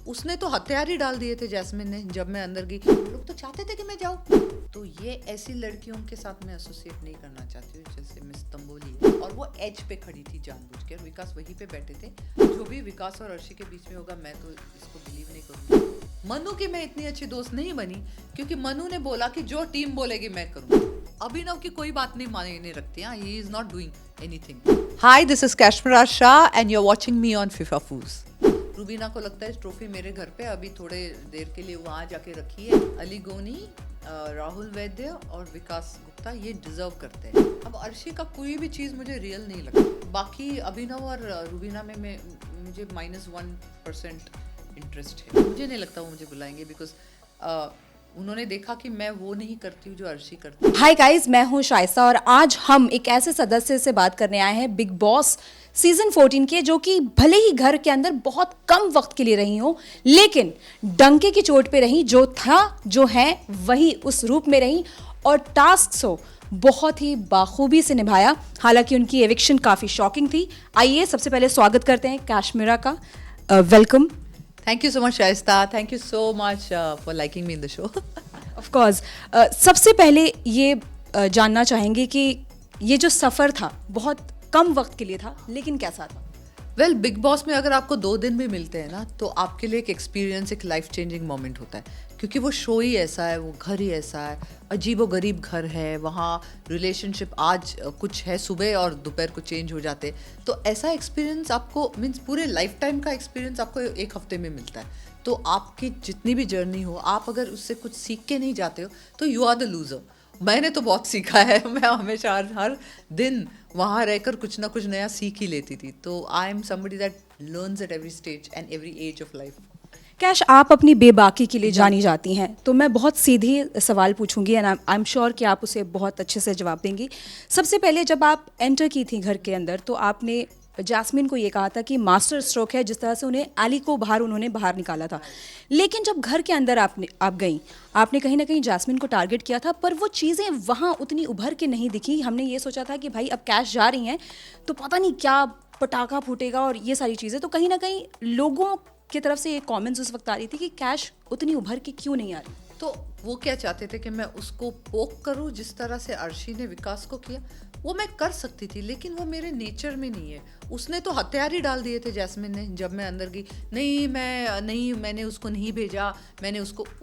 उसने तो हथियार ही डाल दिए थे जैस्मिन ने जब मैं अंदर गई। लोग तो चाहते थे कि मैं जाऊँ। तो ये ऐसी लड़कियों के साथ मैं एसोसिएट नहीं करना चाहती हूँ जैसे मिस तंबोली है। और वो एज पे खड़ी थी जानबूझकर, विकास वहीं पे बैठे थे। जो भी विकास और अर्शी के बीच में होगा मैं तो इसको बिलीव नहीं करूँगी। मनु की मैं इतनी अच्छी दोस्त नहीं बनी क्योंकि मनु ने बोला कि जो टीम बोलेगी मैं करूँगी। अभिनव की कोई बात नहीं मायने रखती है। He is not doing anything. Hi, this is Kashmera Shah and you are watching me on फीफा फूज। रूबीना को लगता है ट्रॉफी मेरे घर पे अभी थोड़े देर के लिए वहाँ जाके रखी है। अली गोनी, राहुल वैद्य और विकास गुप्ता ये डिजर्व करते हैं। अब अर्शी का कोई भी चीज़ मुझे रियल नहीं लगता। बाकी अभिनव और रूबीना में मुझे -1% इंटरेस्ट है। मुझे नहीं लगता वो मुझे बुलाएंगे बिकॉज उन्होंने देखा कि मैं वो नहीं करती हूँ जो अर्शी करती है। हाय गाइस, मैं हूँ शाइस्ता और आज हम एक ऐसे सदस्य से बात करने आए हैं बिग बॉस सीजन 14 के, जो कि भले ही घर के अंदर बहुत कम वक्त के लिए रही हो, लेकिन डंके की चोट पे रही। जो था जो है वही उस रूप में रही और टास्क हो बहुत ही बाखूबी से निभाया। हालांकि उनकी एविक्शन काफ़ी शॉकिंग थी। आइए सबसे पहले स्वागत करते हैं काश्मीरा का। Welcome. Thank you so much Shaista, thank you so much for liking me in the show. Of course, सबसे पहले ये जानना चाहेंगे कि ये जो सफ़र था बहुत कम वक्त के लिए था, लेकिन कैसा था? वेल, बिग बॉस में अगर आपको 2 दिन भी मिलते हैं ना तो आपके लिए एक एक्सपीरियंस, एक लाइफ चेंजिंग मोमेंट होता है। क्योंकि वो शो ही ऐसा है, वो घर ही ऐसा है, अजीबो गरीब घर है। वहाँ रिलेशनशिप आज कुछ है सुबह और दोपहर को चेंज हो जाते। तो ऐसा एक्सपीरियंस आपको मीन्स पूरे लाइफ टाइम का एक्सपीरियंस आपको एक हफ्ते में मिलता है। तो आपकी जितनी भी जर्नी हो, आप अगर उससे कुछ सीख के नहीं जाते हो तो यू आर द लूजर। मैंने तो बहुत सीखा है। मैं हमेशा हर दिन वहाँ रहकर कुछ ना कुछ नया सीख ही लेती थी। तो I am somebody that learns at every stage and every age of life. Kash, आप अपनी बेबाकी के लिए जानी जाती हैं, तो मैं बहुत सीधे सवाल पूछूंगी एंड आई एम श्योर कि आप उसे बहुत अच्छे से जवाब देंगी। सबसे पहले जब आप एंटर की थी घर के अंदर तो आपने जैस्मिन को ये कहा था कि मास्टर स्ट्रोक है, जिस तरह से उन्हें अली को उन्होंने बाहर निकाला था। लेकिन जब घर के अंदर आप गई, आपने कहीं ना कहीं जैस्मिन को टारगेट किया था, पर वो चीज़ें वहाँ उतनी उभर के नहीं दिखी। हमने ये सोचा था कि भाई अब कैश जा रही हैं तो पता नहीं क्या पटाखा फूटेगा और ये सारी चीज़ें। तो कहीं ना कहीं लोगों की तरफ से ये कमेंट्स उस वक्त आ रही थी कि कैश उतनी उभर के क्यों नहीं आ रही। तो वो क्या चाहते थे कि मैं उसको पोक करूं जिस तरह से अर्शी ने विकास को किया? वो मैं कर सकती थी, लेकिन वो मेरे नेचर में नहीं है। उसने तो हथियार ही डाल दिए थे जैस्मिन ने जब मैं अंदर गई। मैंने उसको नहीं भेजा।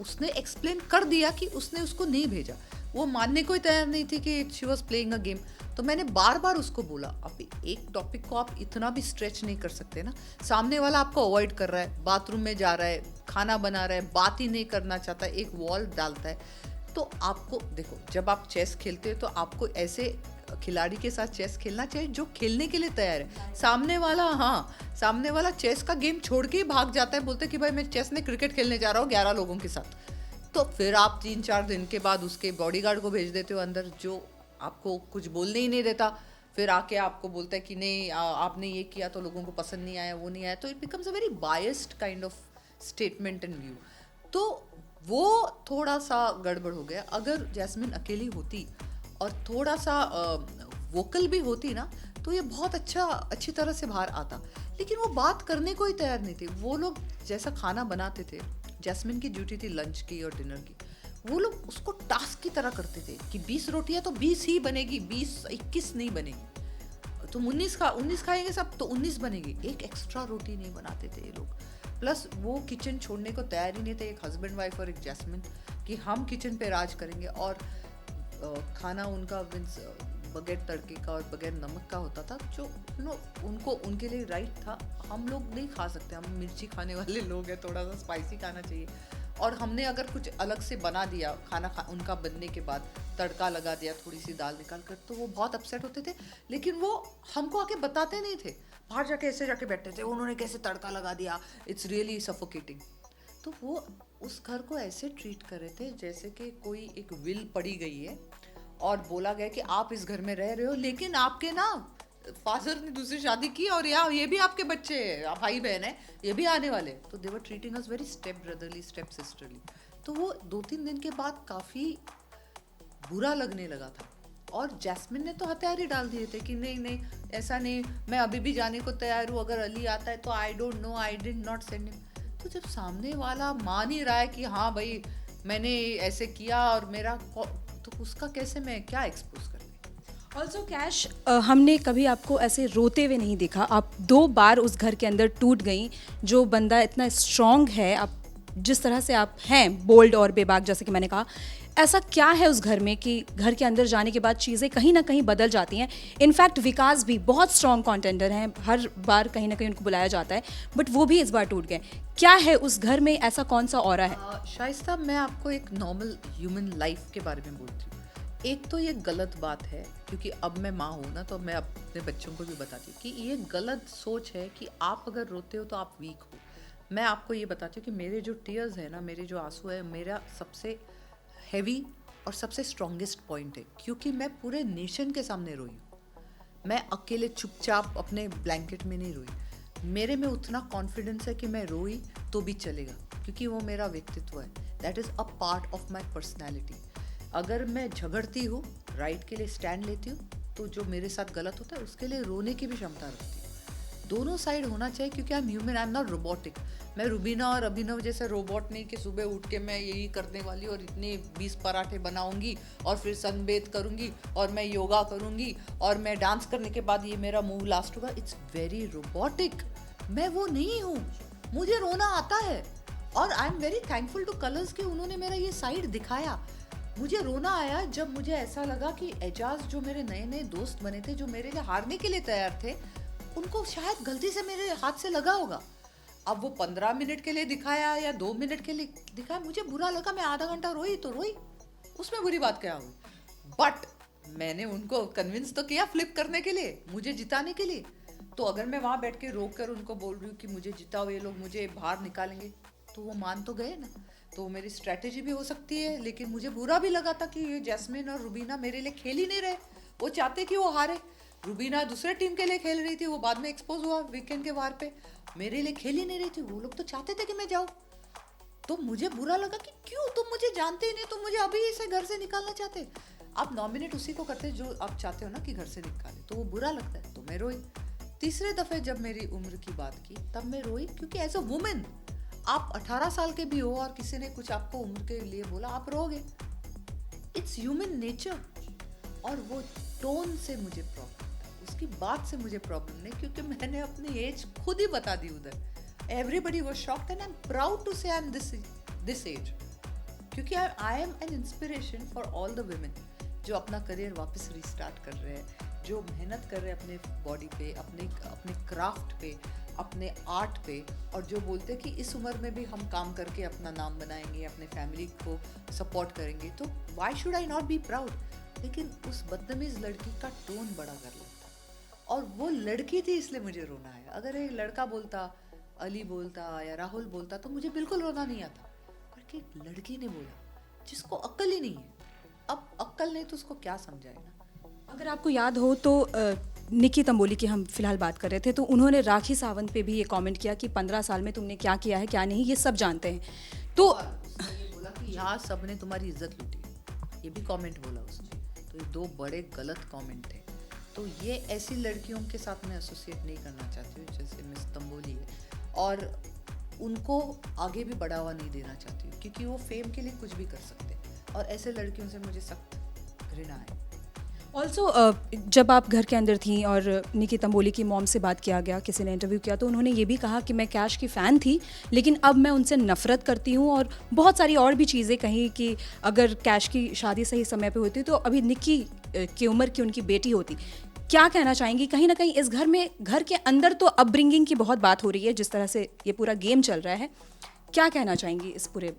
उसने एक्सप्लेन कर दिया कि उसने उसको नहीं भेजा। वो मानने को ही तैयार नहीं थी कि she was playing a game. तो मैंने बार बार उसको बोला, अभी एक टॉपिक को आप इतना भी स्ट्रेच नहीं कर सकते ना। सामने वाला आपको अवॉइड कर रहा है, बाथरूम में जा रहा है, खाना बना रहा है, बात ही नहीं करना चाहता, एक वॉल डालता है। तो आपको देखो, जब आप चेस खेलते हो तो आपको ऐसे खिलाड़ी के साथ चेस खेलना चाहिए जो खेलने के लिए तैयार है। सामने वाला चेस का गेम छोड़ के ही भाग जाता है, बोलते कि भाई मैं चेस में क्रिकेट खेलने जा रहा हूँ 11 लोगों के साथ। तो फिर आप 3-4 दिन के बाद उसके बॉडीगार्ड को भेज देते हो अंदर, जो आपको कुछ बोलने ही नहीं देता। फिर आके आपको बोलता है कि नहीं आपने ये किया तो लोगों को पसंद नहीं आया, वो नहीं आया। तो it becomes a very biased kind of statement and view. तो वो थोड़ा सा गड़बड़ हो गया। अगर जैस्मिन अकेली होती और थोड़ा सा वोकल भी होती ना तो ये बहुत अच्छी तरह से बाहर आता। लेकिन वो बात करने को ही तैयार नहीं थे। वो लोग जैसा खाना बनाते थे, जैस्मिन की ड्यूटी थी लंच की और डिनर की, वो लोग उसको टास्क की तरह करते थे कि 20 रोटियां तो 20 ही बनेगी, 21 नहीं बनेगी। तुम 19 खाएंगे सब तो 19 बनेगी। एक एक्स्ट्रा रोटी नहीं बनाते थे ये लोग। प्लस वो किचन छोड़ने को तैयार ही नहीं थे, एक हस्बैंड वाइफ और एक जैस्मिन, कि हम किचन पे राज करेंगे। और खाना उनका मीन्स बगैर तड़के का और बगैर नमक का होता था, जो उनको उनके लिए राइट था। हम लोग नहीं खा सकते, हम मिर्ची खाने वाले लोग हैं, थोड़ा सा स्पाइसी खाना चाहिए। और हमने अगर कुछ अलग से बना दिया उनका बनने के बाद, तड़का लगा दिया थोड़ी सी दाल निकाल कर, तो वो बहुत अपसेट होते थे। लेकिन वो हमको आके बताते नहीं थे, बाहर जाके ऐसे जाके बैठते थे, उन्होंने कैसे तड़का लगा दिया, इट्स रियली सफोकेटिंग। तो वो उस घर को ऐसे ट्रीट कर रहे थे जैसे कि कोई एक विल पड़ी गई है और बोला गया कि आप इस घर में रह रहे हो, लेकिन आपके ना फादर ने दूसरी शादी की और ये भी आपके बच्चे भाई बहन है, ये भी आने वाले। तो they were treating us very step brotherly, step sisterly. तो वो 2-3 दिन के बाद काफ़ी बुरा लगने लगा था। और जैस्मिन ने तो हथियार ही डाल दिए थे कि नहीं ऐसा नहीं, मैं अभी भी जाने को तैयार हूँ, अगर अली आता है तो I don't know, I did not send him. तो जब सामने वाला मान ही रहा है कि हाँ भाई मैंने ऐसे किया और तो उसका कैसे मैं क्या एक्सपोज कर दूँ? ऑल्सो कैश, हमने कभी आपको ऐसे रोते हुए नहीं देखा। आप 2 बार उस घर के अंदर टूट गई। जो बंदा इतना स्ट्रॉन्ग है, आप जिस तरह से आप हैं, बोल्ड और बेबाक जैसे कि मैंने कहा, ऐसा क्या है उस घर में कि घर के अंदर जाने के बाद चीज़ें कहीं ना कहीं बदल जाती हैं? इनफैक्ट विकास भी बहुत स्ट्रॉन्ग कॉन्टेंडर हैं, हर बार कहीं ना कहीं उनको बुलाया जाता है, बट वो भी इस बार टूट गए। क्या है उस घर में, ऐसा कौन सा ऑरा है? शाइस्ता, मैं आपको एक नॉर्मल ह्यूमन लाइफ के बारे में बोलती हूँ। एक तो ये गलत बात है, क्योंकि अब मैं माँ हूँ ना, तो मैं अपने बच्चों को भी बताती हूँ कि ये गलत सोच है कि आप अगर रोते हो तो आप वीक हो। मैं आपको ये बताती हूँ कि मेरे जो टीयर्स है ना, मेरे जो आंसू है, मेरा सबसे हैवी और सबसे स्ट्रॉन्गेस्ट पॉइंट है, क्योंकि मैं पूरे नेशन के सामने रोई हूँ। मैं अकेले चुपचाप अपने ब्लैंकेट में नहीं रोई। मेरे में उतना कॉन्फिडेंस है कि मैं रोई तो भी चलेगा, क्योंकि वो मेरा व्यक्तित्व है। That is a part of my personality. अगर मैं झगड़ती हूँ, राइट के लिए स्टैंड लेती हूँ, तो जो मेरे साथ गलत होता है उसके लिए रोने की भी क्षमता रखती हूँ। दोनों साइड होना चाहिए, क्योंकि I am human, I am not robotic. मैं रुबीना और अभिनव जैसे रोबोट नहीं कि सुबह उठ के मैं यही करने वाली और इतने 20 पराठे बनाऊंगी और फिर सनबेथ करूंगी और मैं योगा करूंगी और मैं डांस करने के बाद ये मेरा मूव लास्ट होगा। It's very robotic. मैं वो नहीं हूँ, मुझे रोना आता है। और I am very thankful two colours कि उन्होंने मेरा ये साइड दिखाया। मुझे रोना आया जब मुझे ऐसा लगा कि एजाज, जो मेरे नए नए दोस्त बने थे, जो मेरे लिए हारने के लिए तैयार थे, उनको शायद गलती से मेरे हाथ से लगा होगा। अब वो 15 मिनट के लिए दिखाया या 2 मिनट के लिए दिखाया, मुझे बुरा लगा। मैं आधा घंटा रोई तो रोई, उसमें बुरी बात क्या हुई? बट मैंने उनको कन्विंस तो किया फ्लिप करने के लिए, मुझे जिताने के लिए। तो अगर मैं वहां बैठ के रोक कर उनको बोल रही हूँ कि मुझे जिताओ, ये लोग मुझे बाहर निकालेंगे, तो वो मान तो गए ना। तो मेरी स्ट्रैटेजी भी हो सकती है, लेकिन मुझे बुरा भी लगा था कि ये जैस्मिन और रुबीना मेरे लिए खेल ही नहीं रहे। वो चाहते कि वो हारे। रुबीना दूसरे टीम के लिए खेल रही थी, वो बाद में एक्सपोज हुआ वीकेंड के वार पे। मेरे लिए खेल ही नहीं रही थी। वो लोग तो चाहते थे कि मैं जाऊँ। तो मुझे बुरा लगा कि क्यों, तुम मुझे जानते ही नहीं, तुम मुझे अभी इसे घर से निकालना चाहते। आप नॉमिनेट उसी को करते जो आप चाहते हो ना कि घर से निकाले, तो वो बुरा लगता है। तो मैं रोई। तीसरे दफे जब मेरी उम्र की बात की, तब मैं रोई, क्योंकि एज अ वुमेन, आप 18 साल के भी हो और किसी ने कुछ आपको उम्र के लिए बोला, आप रोगे। It's human nature. और वो टोन से मुझे प्रॉब्लम था, उसकी बात से मुझे प्रॉब्लम नहीं, क्योंकि मैंने अपनी एज खुद ही बता दी उधर। Everybody was shocked and I am proud to say I am this age, क्योंकि I am an inspiration for all the women जो अपना करियर वापस रिस्टार्ट कर रहे हैं, जो मेहनत कर रहे हैं अपने बॉडी पे, अपने क्राफ्ट पे, अपने आर्ट पे, और जो बोलते हैं कि इस उम्र में भी हम काम करके अपना नाम बनाएंगे, अपने फैमिली को सपोर्ट करेंगे, तो why should I not be proud. लेकिन उस बदतमीज लड़की का टोन बड़ा गलत था, और वो लड़की थी इसलिए मुझे रोना आया। अगर एक लड़का बोलता, अली बोलता या राहुल बोलता, तो मुझे बिल्कुल रोना नहीं आता। पर एक लड़की ने बोला जिसको अक्ल ही नहीं है। अब अक्ल नहीं तो उसको क्या समझाएगा। अगर आपको याद हो तो निकी तंबोली की हम फिलहाल बात कर रहे थे, तो उन्होंने राखी सावंत पे भी ये कमेंट किया कि 15 साल में तुमने क्या किया है क्या नहीं, ये सब जानते हैं। तो उसने ये बोला कि यहाँ सबने तुम्हारी इज्जत लूटी, ये भी कमेंट बोला उसने। तो ये दो बड़े गलत कमेंट थे। तो ये ऐसी लड़कियों के साथ मैं एसोसिएट नहीं करना चाहती हूँ जैसे मिस तंबोली है, और उनको आगे भी बढ़ावा नहीं देना चाहती हूँ, क्योंकि वो फेम के लिए कुछ भी कर सकते हैं, और ऐसे लड़कियों से मुझे सख्त घृणा है। ऑल्सो जब आप घर के अंदर थी और निकी तंबोली की मॉम से बात किया गया, किसी ने इंटरव्यू किया, तो उन्होंने ये भी कहा कि मैं कैश की फ़ैन थी, लेकिन अब मैं उनसे नफ़रत करती हूँ, और बहुत सारी और भी चीज़ें कही कि अगर कैश की शादी सही समय पे होती तो अभी निकी की उम्र की उनकी बेटी होती। क्या कहना चाहेंगी? कहीं ना कहीं इस घर में, घर के अंदर तो अपब्रिंगिंग की बहुत बात हो रही है, जिस तरह से ये पूरा गेम चल रहा है, क्या कहना चाहेंगी इस पूरे?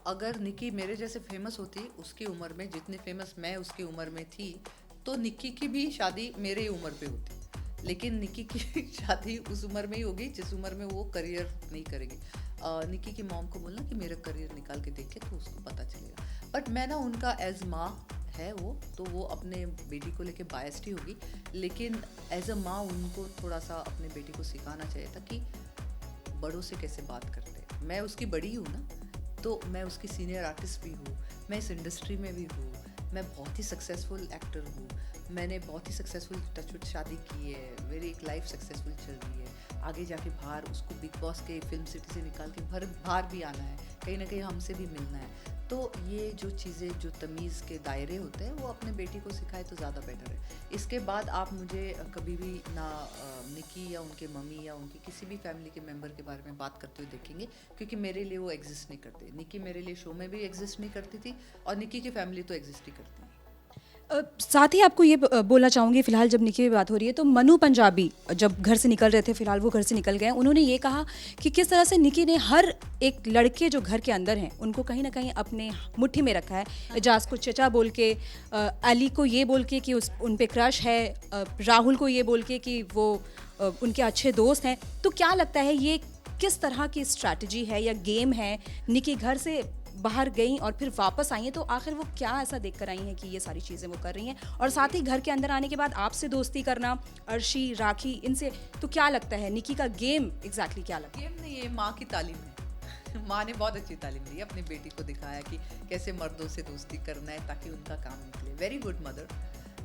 अगर निकी मेरे जैसे फेमस होती उसकी उम्र में, जितनी फेमस मैं उसकी उम्र में थी, तो निक्की की भी शादी मेरे उम्र पे होती। लेकिन निक्की की शादी उस उम्र में ही होगी जिस उम्र में वो करियर नहीं करेगी। निक्की की मॉम को बोलना कि मेरा करियर निकाल के देखे तो उसको पता चलेगा। बट मैं ना उनका एज माँ है वो, तो वो अपने बेटी को लेके बायस्ड ही होगी, लेकिन एज अ माँ उनको थोड़ा सा अपने बेटी को सिखाना चाहिए था कि बड़ों से कैसे बात करते हैं। मैं उसकी बड़ी हूँ ना, तो मैं उसकी सीनियर आर्टिस्ट भी हूँ, मैं इस इंडस्ट्री में भी हूँ, मैं बहुत ही सक्सेसफुल एक्टर हूँ, मैंने बहुत ही सक्सेसफुल टचवुड शादी की है, मेरी एक लाइफ सक्सेसफुल चल रही है। आगे जाके बाहर उसको बिग बॉस के फिल्म सिटी से निकाल के बाहर भी आना है, कहीं ना कहीं हमसे भी मिलना है। तो ये जो चीज़ें, जो तमीज़ के दायरे होते हैं, वो अपने बेटी को सिखाए तो ज़्यादा बेटर है। इसके बाद आप मुझे कभी भी ना निकी या उनके मम्मी या उनके किसी भी फैमिली के मेंबर के बारे में बात करते हुए देखेंगे, क्योंकि मेरे लिए वो एग्जिस्ट नहीं करते। निकी मेरे लिए शो में भी एग्जिस्ट नहीं करती थी और निकी की फैमिली तो एग्जिस्ट ही करती है। साथ ही आपको ये बोलना चाहूँगी, फिलहाल जब निकी की बात हो रही है तो मनु पंजाबी जब घर से निकल रहे थे, फिलहाल वो घर से निकल गए, उन्होंने ये कहा कि किस तरह से निकी ने हर एक लड़के जो घर के अंदर हैं उनको कहीं ना कहीं अपने मुट्ठी में रखा है। एजाज को चचा बोल के, अली को ये बोल के कि उन पे क्रश है, राहुल को ये बोल के कि वो उनके अच्छे दोस्त हैं। तो क्या लगता है ये किस तरह की स्ट्रैटेजी है या गेम है? निकी घर से बाहर गई और फिर वापस आई हैं, तो आखिर वो क्या ऐसा देख कर आई हैं कि ये सारी चीज़ें वो कर रही हैं? और साथ ही घर के अंदर आने के बाद आपसे दोस्ती करना, अर्शी, राखी, इनसे, तो क्या लगता है निकी का गेम एग्जैक्टली क्या लगता है? गेम नहीं, ये माँ की तालीम है। माँ ने बहुत अच्छी तालीम दी, अपनी बेटी को दिखाया कि कैसे मर्दों से दोस्ती करना है ताकि उनका काम निकले। Very good mother.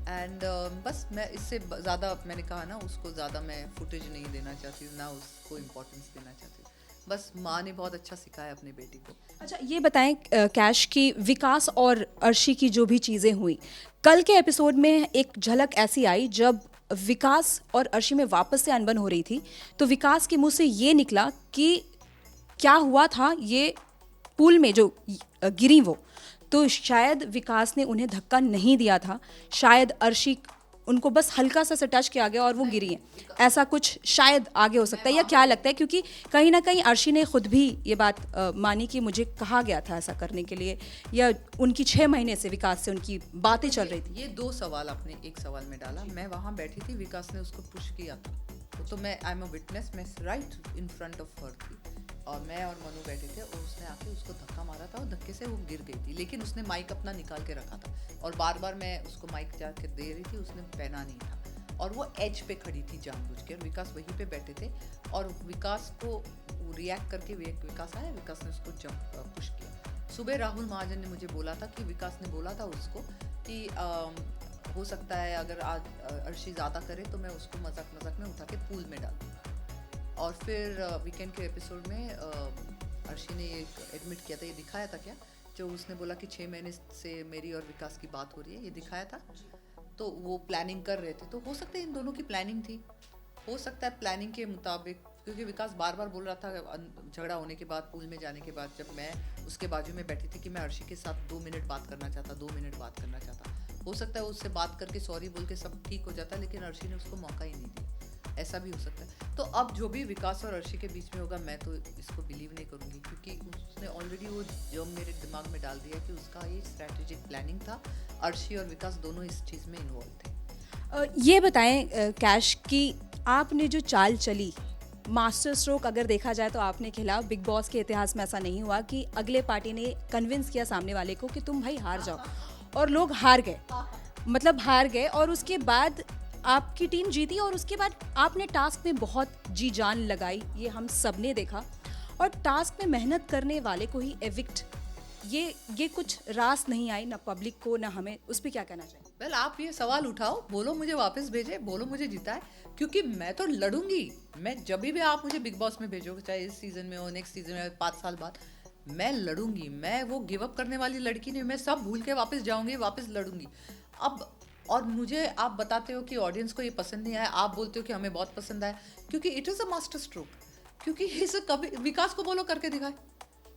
एंड बस मैं इससे ज़्यादा, मैंने कहा ना, उसको ज़्यादा मैं फुटेज नहीं देना चाहती हूँ, ना उसको इम्पोर्टेंस देना चाहती हूँ। बस माँ ने बहुत अच्छा सिखाया अपनी बेटी को। अच्छा, ये बताएं कैश की विकास और अर्शी की जो भी चीज़ें हुई, कल के एपिसोड में एक झलक ऐसी आई जब विकास और अर्शी में वापस से अनबन हो रही थी, तो विकास के मुंह से ये निकला कि क्या हुआ था, ये पूल में जो गिरी वो, तो शायद विकास ने उन्हें धक्का नहीं दिया था, शायद अर्शी उनको बस हल्का सा टच किया गया और वो गिरी हैं, ऐसा कुछ शायद आगे हो सकता है, या क्या लगता है? क्योंकि कहीं ना कहीं अर्शी ने खुद भी ये बात मानी कि मुझे कहा गया था ऐसा करने के लिए, या उनकी 6 महीने से विकास से उनकी बातें चल रही थी। ये 2 सवाल आपने एक सवाल में डाला। मैं वहाँ बैठी थी, विकास ने उसको पुश किया था, तो मैं, आई एम अ विटनेस, मैं right in front of her थी और मैं और मनु बैठे थे और उसने आके उसको धक्का मारा था और धक्के से वो गिर गई थी, लेकिन उसने माइक अपना निकाल के रखा था और बार बार मैं उसको माइक जाके दे रही थी, उसने पहना नहीं था और वो एज पे खड़ी थी जानबूझ के, और विकास वहीं पे बैठे थे और विकास को रिएक्ट करके विकास आया, विकास ने उसको जंप पुश किया। सुबह राहुल महाजन ने मुझे बोला था कि विकास ने बोला था उसको कि हो सकता है अगर आज अर्शी ज़्यादा करे तो मैं उसको मजाक मजाक में उठा के पूल में डाल दूँगा। और फिर वीकेंड के एपिसोड में अर्शी ने एडमिट किया था, ये दिखाया था क्या, जो उसने बोला कि 6 महीने से मेरी और विकास की बात हो रही है, ये दिखाया था। तो वो प्लानिंग कर रहे थे, तो हो सकता है इन दोनों की प्लानिंग थी, हो सकता है प्लानिंग के मुताबिक, क्योंकि विकास बार बार बोल रहा था झगड़ा होने के बाद, पूल में जाने के बाद, जब मैं उसके बाजू में बैठी थी, कि मैं अर्शी के साथ 2 मिनट बात करना चाहता, 2 मिनट बात करना चाहता। हो सकता है उससे बात करके सॉरी बोल के सब ठीक हो जाता, लेकिन अर्शी ने उसको मौका ही नहीं दिया, ऐसा भी हो सकता है। तो अब जो भी विकास और अर्शी के बीच में होगा, मैं तो इसको बिलीव नहीं करूँगी, क्योंकि उसने ऑलरेडी वो जो मेरे दिमाग में डाल दिया कि उसका ये स्ट्रैटेजिक प्लानिंग था। अर्शी और विकास दोनों इस चीज़ में इन्वॉल्व थे। ये बताएं कैश की आपने जो चाल चली, मास्टर स्ट्रोक अगर देखा जाए तो आपने खेला। बिग बॉस के इतिहास में ऐसा नहीं हुआ कि अगले पार्टी ने कन्विंस किया सामने वाले को कि तुम भाई हार जाओ, और लोग हार गए, मतलब हार गए, और उसके बाद आपकी टीम जीती और उसके बाद आपने टास्क में बहुत जी जान लगाई, ये हम सब ने देखा। और टास्क में मेहनत करने वाले को ही एविक्ट, ये कुछ रास नहीं आई ना पब्लिक को ना हमें, उस पर क्या कहना चाहिए? वेल, आप ये सवाल उठाओ, बोलो मुझे वापस भेजे, बोलो मुझे जिताए, क्योंकि मैं तो लड़ूंगी। मैं जब भी आप मुझे बिग बॉस में भेजोगे, चाहे इस सीजन में हो, नेक्स्ट सीजन में, 5 साल बाद, मैं लड़ूंगी। मैं वो गिव अप करने वाली लड़की नहीं, मैं सब भूल के वापस जाऊंगी, वापस लड़ूंगी। अब और मुझे आप बताते हो कि ऑडियंस को ये पसंद नहीं आया, आप बोलते हो कि हमें बहुत पसंद आया, क्योंकि it is a master stroke. क्योंकि इसे कभी विकास को बोलो करके दिखाए,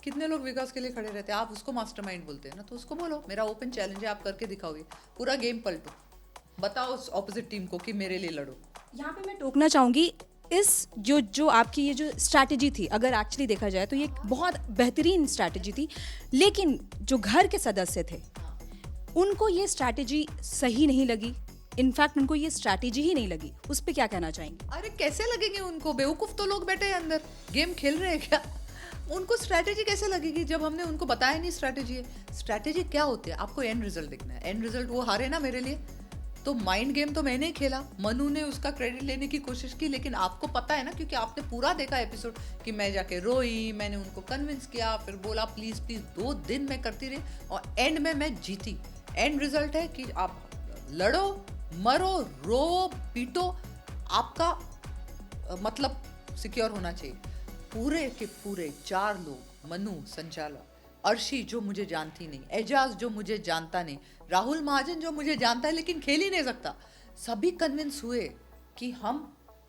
कितने लोग विकास के लिए खड़े रहते हैं, आप उसको मास्टरमाइंड बोलते हैं ना, तो उसको बोलो मेरा ओपन चैलेंज है, आप करके दिखाओगे, पूरा गेम पलटो, बताओ उस ऑपोजिट टीम को कि मेरे लिए लड़ो। यहाँ पे मैं टोकना चाहूँगी, इस जो आपकी ये जो स्ट्रैटेजी थी, अगर एक्चुअली देखा जाए तो ये बहुत बेहतरीन स्ट्रैटेजी थी, लेकिन जो घर के सदस्य थे उनको ये स्ट्रैटेजी सही नहीं लगी, इनफैक्ट उनको ये स्ट्रैटेजी ही नहीं लगी। उस पर क्या कहना चाहेंगे? अरे कैसे लगेंगे उनको, बेवकूफ़ तो लोग बैठे हैं अंदर, गेम खेल रहे हैं क्या? उनको स्ट्रैटेजी कैसे लगेगी जब हमने उनको बताया नहीं स्ट्रैटेजी है। स्ट्रैटेजी क्या होती है, आपको एंड रिजल्ट देखना है। एंड रिजल्ट वो हारे ना मेरे लिए, तो माइंड गेम तो मैंने ही खेला, मनु ने उसका क्रेडिट लेने की कोशिश की, लेकिन आपको पता है ना, क्योंकि आपने पूरा देखा एपिसोड, कि मैं जाके रोई, मैंने उनको कन्विंस किया, फिर बोला प्लीज़ प्लीज़, 2 दिन मैं करती रही और एंड में मैं जीती। एंड रिजल्ट है कि आप लड़ो, मरो, रो, पीटो, आपका मतलब सिक्योर होना चाहिए। पूरे के पूरे 4 लोग, मनु संचालक, अर्शी जो मुझे जानती नहीं, एजाज जो मुझे जानता नहीं, राहुल महाजन जो मुझे जानता है लेकिन खेल ही नहीं सकता, सभी कन्विंस हुए कि हम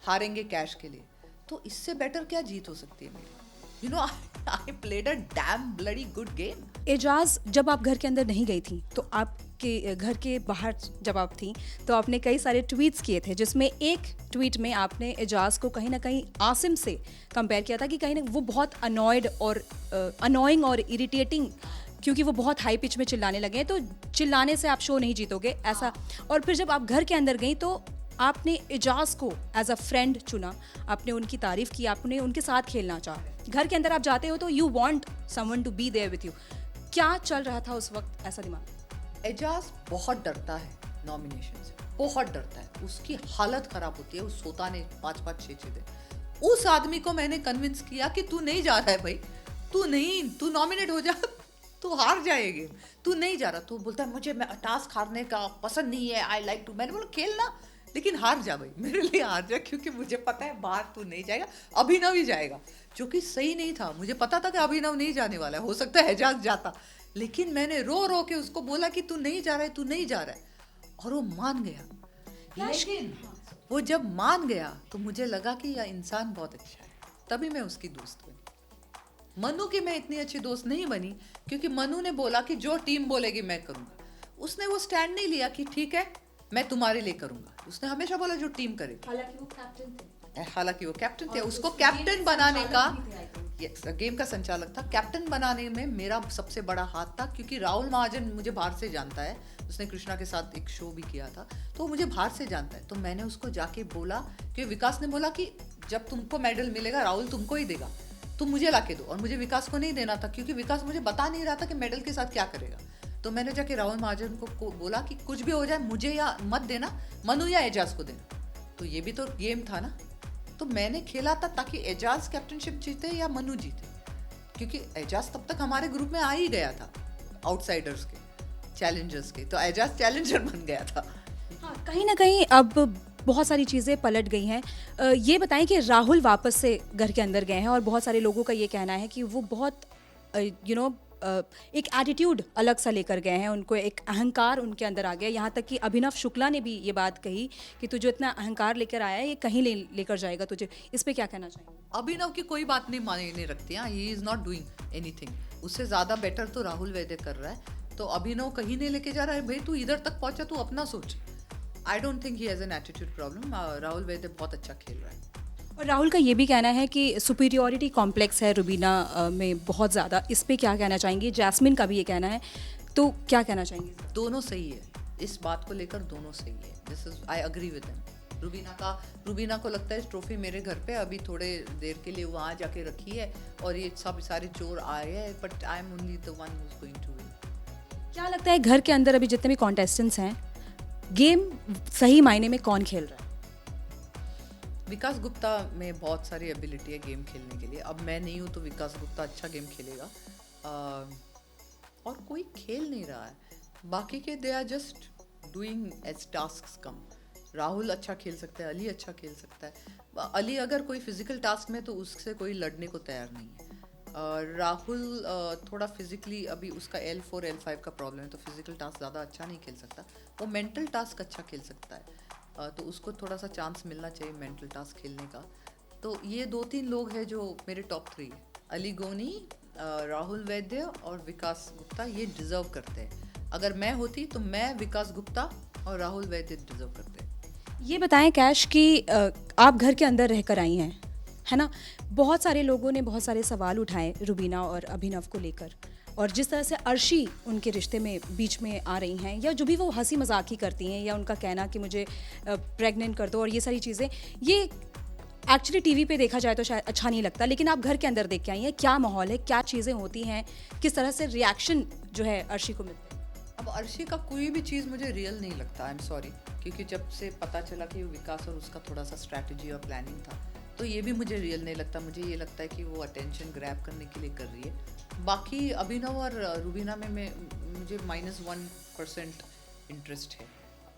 हारेंगे कैश के लिए। तो इससे बेटर क्या जीत हो सकती है मेरी? You know, I played a damn bloody good game. Ejaz, जब आप घर के अंदर नहीं गई थी तो आपके घर के बाहर जब आप थी तो आपने कई सारे ट्वीट्स किए थे, जिसमें एक ट्वीट में आपने एजाज को कहीं ना कहीं आसिम से कंपेयर किया था कि कहीं ना वो बहुत अनॉयड और अनोइंग और इरिटेटिंग, क्योंकि वो बहुत हाई पिच में चिल्लाने लगे हैं, तो चिल्लाने से आप शो नहीं जीतोगे ऐसा। और फिर जब आप घर के अंदर गई तो आपने एजाज को एज अ फ्रेंड चुना, आपने उनकी तारीफ की, आपने उनके साथ खेलना चाहा। घर के अंदर आप जाते हो तो you want someone to be there with you. क्या चल रहा था उस वक्त ऐसा दिमाग? एजाज बहुत डरता है नॉमिनेशन से, बहुत डरता है, उसकी हालत खराब होती है, वो सोता नहीं 5-5 6-6 दिन। उस आदमी को मैंने कन्विंस किया कि तू नहीं जा रहा है भाई, तू नॉमिनेट हो जा, तू हार जाएगी, तू नहीं जा रहा। तो बोलता है मुझे टास्क हारने का पसंद नहीं है, आई लाइक टू। मैंने बोला खेलना, लेकिन हार जा भाई, मेरे लिए हार जा, क्योंकि मुझे पता है बाहर तू नहीं जाएगा, अभिनव ही जाएगा, जो कि सही नहीं था। मुझे पता था कि अभिनव नहीं जाने वाला है, हो सकता है एजाज जाता, लेकिन मैंने रो रो के उसको बोला कि तू नहीं जा रहा है, तू नहीं जा रहा है, और वो मान गया। लेकिन वो जब मान गया तो मुझे लगा कि यह इंसान बहुत अच्छा है, तभी मैं उसकी दोस्त बनी। मनु की मैं इतनी अच्छी दोस्त नहीं बनी, क्योंकि मनु ने बोला कि जो टीम बोलेगी मैं करूंगा। उसने वो स्टैंड नहीं लिया कि ठीक है मैं तुम्हारे लिए करूंगा, उसने हमेशा बोला जो टीम करे। हालांकि वो कैप्टन थे, उसको कैप्टन बनाने का, गेम का संचालक था, कैप्टन बनाने में मेरा सबसे बड़ा हाथ था, क्योंकि राहुल महाजन मुझे बाहर से जानता है, उसने कृष्णा के साथ एक शो भी किया था, तो मुझे बाहर से जानता है। तो मैंने उसको जाके बोला कि विकास ने बोला कि जब तुमको मेडल मिलेगा राहुल तुमको ही देगा, तुम मुझे लाके दो, और मुझे विकास को नहीं देना था, क्योंकि विकास मुझे बता नहीं रहा था कि मेडल के साथ क्या करेगा। तो मैंने जाके राहुल महाजन को बोला कि कुछ भी हो जाए मुझे या मत देना, मनु या एजाज को देना। तो ये भी तो गेम था ना, तो मैंने खेला था ताकि एजाज कैप्टनशिप जीते या मनु जीते, क्योंकि एजाज तब तक हमारे ग्रुप में आ ही गया था आउटसाइडर्स के, चैलेंजर्स के, तो एजाज चैलेंजर बन गया था। हाँ, कहीं ना कहीं अब बहुत सारी चीज़ें पलट गई हैं। ये बताएं कि राहुल वापस से घर के अंदर गए हैं और बहुत सारे लोगों का ये कहना है कि वो बहुत एक एटीट्यूड अलग सा लेकर गए हैं, उनको एक अहंकार उनके अंदर आ गया। यहाँ तक कि अभिनव शुक्ला ने भी ये बात कही कि तू जो इतना अहंकार लेकर आया है ये कहीं लेकर जाएगा तुझे। इस पे क्या कहना चाहेंगे? अभिनव की कोई बात नहीं मायने रखती है, he is not doing anything, उससे ज़्यादा बेटर तो राहुल वैद्य कर रहा है, तो अभिनव कहीं नहीं लेके जा रहा है। भाई तू इधर तक पहुंचा, तू अपना सोच। I don't think he has an attitude problem. Rahul Vaidya बहुत अच्छा खेल रहा है। और राहुल का ये भी कहना है कि सुपीरियॉरिटी कॉम्प्लेक्स है रुबीना में बहुत ज़्यादा। इस पे क्या कहना चाहेंगी? जैस्मिन का भी ये कहना है, तो क्या कहना चाहेंगे? दोनों सही है, इस बात को लेकर दोनों सही है। This is I agree with him. Rubina को लगता है ट्रॉफी मेरे घर पे अभी थोड़े देर के लिए वहाँ जाके रखी है और ये सब सारे चोर आए हैं, but I am only the one who is going to win. क्या लगता है घर के अंदर अभी जितने भी कॉन्टेस्टेंट्स हैं, गेम सही मायने में कौन खेल रहा है? विकास गुप्ता में बहुत सारी एबिलिटी है गेम खेलने के लिए। अब मैं नहीं हूँ तो विकास गुप्ता अच्छा गेम खेलेगा, और कोई खेल नहीं रहा है। बाकी के they are just doing as tasks come. Rahul अच्छा खेल सकता है, अली अच्छा खेल सकता है। अली अगर कोई फिजिकल टास्क में तो उससे कोई लड़ने को तैयार नहीं है। राहुल थोड़ा फिजिकली अभी उसका L4 L5 का प्रॉब्लम है, तो फिजिकल टास्क ज़्यादा अच्छा नहीं खेल सकता। वो मेंटल टास्क अच्छा खेल सकता है, तो उसको थोड़ा सा चांस मिलना चाहिए मेंटल टास्क खेलने का। तो ये 2-3 लोग हैं जो मेरे टॉप 3 है, अली गोनी, राहुल वैद्य और विकास गुप्ता, ये डिज़र्व करते हैं। अगर मैं होती तो मैं, विकास गुप्ता और राहुल वैद्य डिज़र्व करते हैं। ये बताएं कैश कि आप घर के अंदर रहकर आई हैं, है ना? बहुत सारे लोगों ने बहुत सारे सवाल उठाए रुबीना और अभिनव को लेकर, और जिस तरह से अर्शी उनके रिश्ते में बीच में आ रही हैं, या जो भी वो हंसी मजाक ही करती हैं, या उनका कहना कि मुझे प्रेग्नेंट कर दो, और ये सारी चीज़ें, ये एक्चुअली टीवी पे देखा जाए तो शायद अच्छा नहीं लगता, लेकिन आप घर के अंदर देख के आई हैं, क्या माहौल है, क्या चीज़ें होती हैं, किस तरह से रिएक्शन जो है अर्शी को मिलता है? अब अर्शी का कोई भी चीज़ मुझे रियल नहीं लगता, आई एम सॉरी, क्योंकि जब से पता चला कि विकास और उसका थोड़ा सा स्ट्रैटेजी और प्लानिंग था, तो ये भी मुझे रियल नहीं लगता। मुझे ये लगता है कि वो अटेंशन ग्रैब करने के लिए कर रही है। बाकी अभिनव और रुबीना में मुझे -1% इंटरेस्ट है।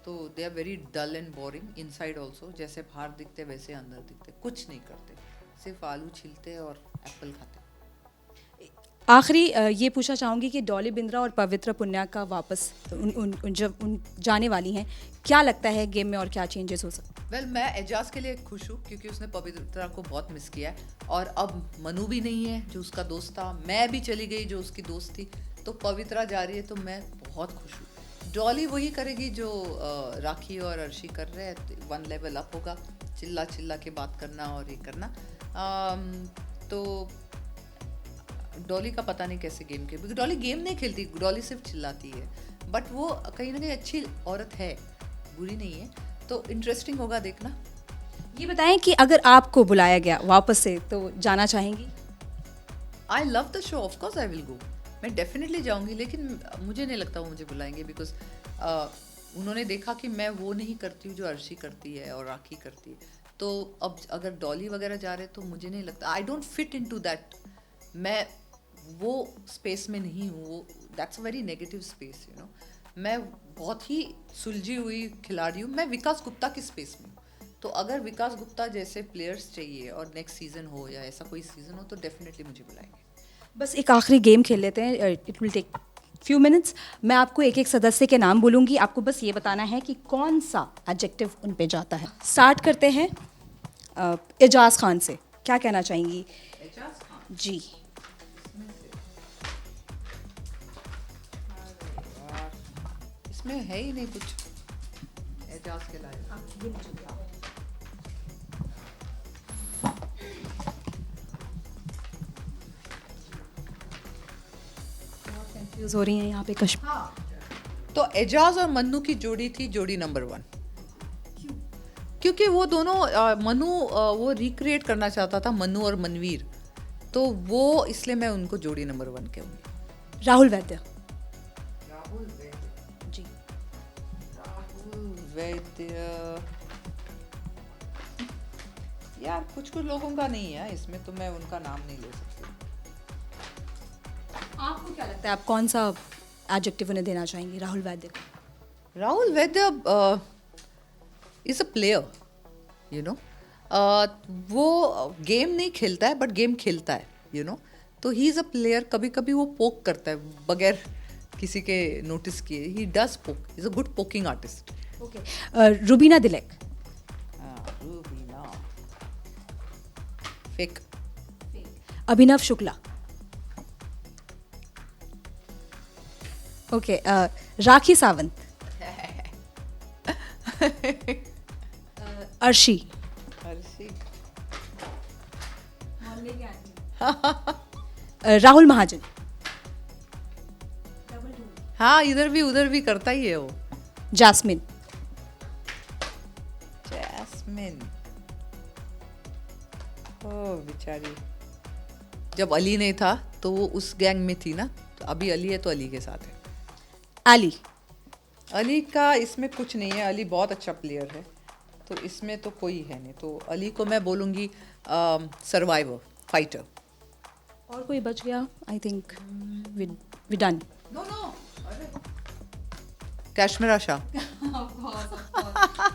तो they are very dull and boring inside also, जैसे बाहर दिखते वैसे अंदर दिखते, कुछ नहीं करते, सिर्फ आलू छीलते हैं और एप्पल खाते हैं। आखिरी ये पूछना चाहूँगी कि डॉली बिंद्रा और पवित्रा पुनिया का वापस जब उन जाने वाली हैं, क्या लगता है गेम में और क्या चेंजेस हो सकते हैं? वेल मैं एजाज के लिए खुश हूँ क्योंकि उसने पवित्रा को बहुत मिस किया है और अब मनु भी नहीं है जो उसका दोस्त था, मैं भी चली गई जो उसकी दोस्त थी, तो पवित्रा जा रही है तो मैं बहुत खुश हूँ। डॉली वही करेगी जो राखी और अर्शी कर रहे हैं, 1 लेवल अप होगा, चिल्ला चिल्ला के बात करना और ये करना। तो डॉली का पता नहीं कैसे गेम खेल, क्योंकि डॉली गेम नहीं खेलती, डॉली सिर्फ चिल्लाती है, बट वो कहीं ना कहीं अच्छी औरत है, बुरी नहीं है, तो इंटरेस्टिंग होगा देखना। ये बताएं कि अगर आपको बुलाया गया वापस से तो जाना चाहेंगी? I love the show, of course I will go, मैं डेफिनेटली जाऊंगी, लेकिन मुझे नहीं लगता वो मुझे बुलाएंगे, बिकॉज उन्होंने देखा कि मैं वो नहीं करती हूँ जो अर्शी करती है और राखी करती है, तो अब अगर डॉली वगैरह जा रहे तो मुझे नहीं लगता, I don't fit in to that, मैं वो स्पेस में नहीं हूँ, वो that's a very negative space, you know. मैं बहुत ही सुलझी हुई खिलाड़ी हूँ, मैं विकास गुप्ता की स्पेस में हूँ, तो अगर विकास गुप्ता जैसे प्लेयर्स चाहिए और नेक्स्ट सीजन हो या ऐसा कोई सीजन हो तो डेफिनेटली मुझे बुलाएंगे। बस एक आखिरी गेम खेल लेते हैं, it will take few minutes. मैं आपको एक एक सदस्य के नाम बोलूँगी, आपको बस ये बताना है कि कौन सा एडजेक्टिव उन पे जाता है। स्टार्ट करते हैं एजाज खान से, क्या कहना चाहेंगी? एजाज खान जी। इसमें है ही नहीं कुछ एजाज के लायक। कंफ्यूज हो रही हैं यहाँ पे कश्मीर। हाँ, तो एजाज और मन्नू की जोड़ी थी जोड़ी नंबर 1, क्योंकि वो दोनों मनु वो रिक्रिएट करना चाहता था, मन्नू और मनवीर, तो वो इसलिए मैं उनको जोड़ी नंबर 1 कहूँगी। राहुल वैद्य। राहुल वैद्य जी। राहुल वैद्य यार कुछ लोगों का नहीं है इसमें, तो मैं उनका नाम नहीं ले सकती। आपको क्या लगता है, आप कौन सा एडजेक्टिव उन्हें देना चाहेंगी राहुल वैद्य को? Rahul Vaidya is a player, you know, वो गेम नहीं खेलता है बट गेम खेलता है, यू नो, तो ही इज़ अ प्लेयर। कभी कभी वो पोक करता है बगैर किसी के नोटिस किए, ही डज पोक, is a good poking artist. Okay. Rubina दिलक। रूबीना फेक। अभिनव शुक्ला। ओके। राखी सावंत। अर्शी। अर्शी। राहुल महाजन। हाँ, इधर भी उधर भी करता ही है वो। जैस्मिन। जैस्मिन, ओ बेचारी, जब अली नहीं था तो वो उस गैंग में थी ना, तो अभी अली है तो अली के साथ है। अली। अली का इसमें कुछ नहीं है, अली बहुत अच्छा प्लेयर है, तो इसमें तो कोई है नहीं, तो अली को मैं बोलूँगी सर्वाइवर, फाइटर। और कोई बच गया? I think we done. No no, Kashmera Shah.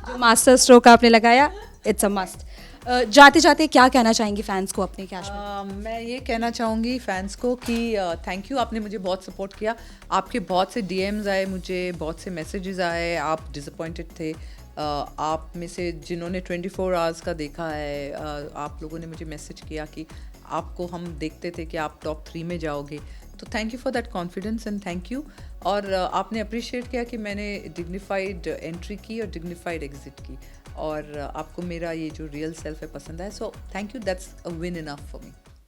जो मास्टर स्ट्रोक आपने लगाया, इट्स अ मस्ट। जाते जाते क्या कहना चाहेंगी फैंस को अपने कैश में? मैं ये कहना चाहूँगी फैंस को कि थैंक यू, आपने मुझे बहुत सपोर्ट किया, आपके बहुत से डीएम्स आए मुझे, बहुत से मैसेजेस आए, आप डिसअपॉइंटेड थे, आप में से जिन्होंने 24 आवर्स का देखा है, आप लोगों ने मुझे मैसेज किया कि आपको हम देखते थे कि आप टॉप 3 में जाओगे, तो thank you for that confidence and thank you. और आपने अप्रिशिएट किया कि मैंने डिग्निफाइड एंट्री की और डिग्निफाइड एग्जिट की, और आपको मेरा ये जो रियल सेल्फ है पसंद है, so thank you, that's a win enough for me.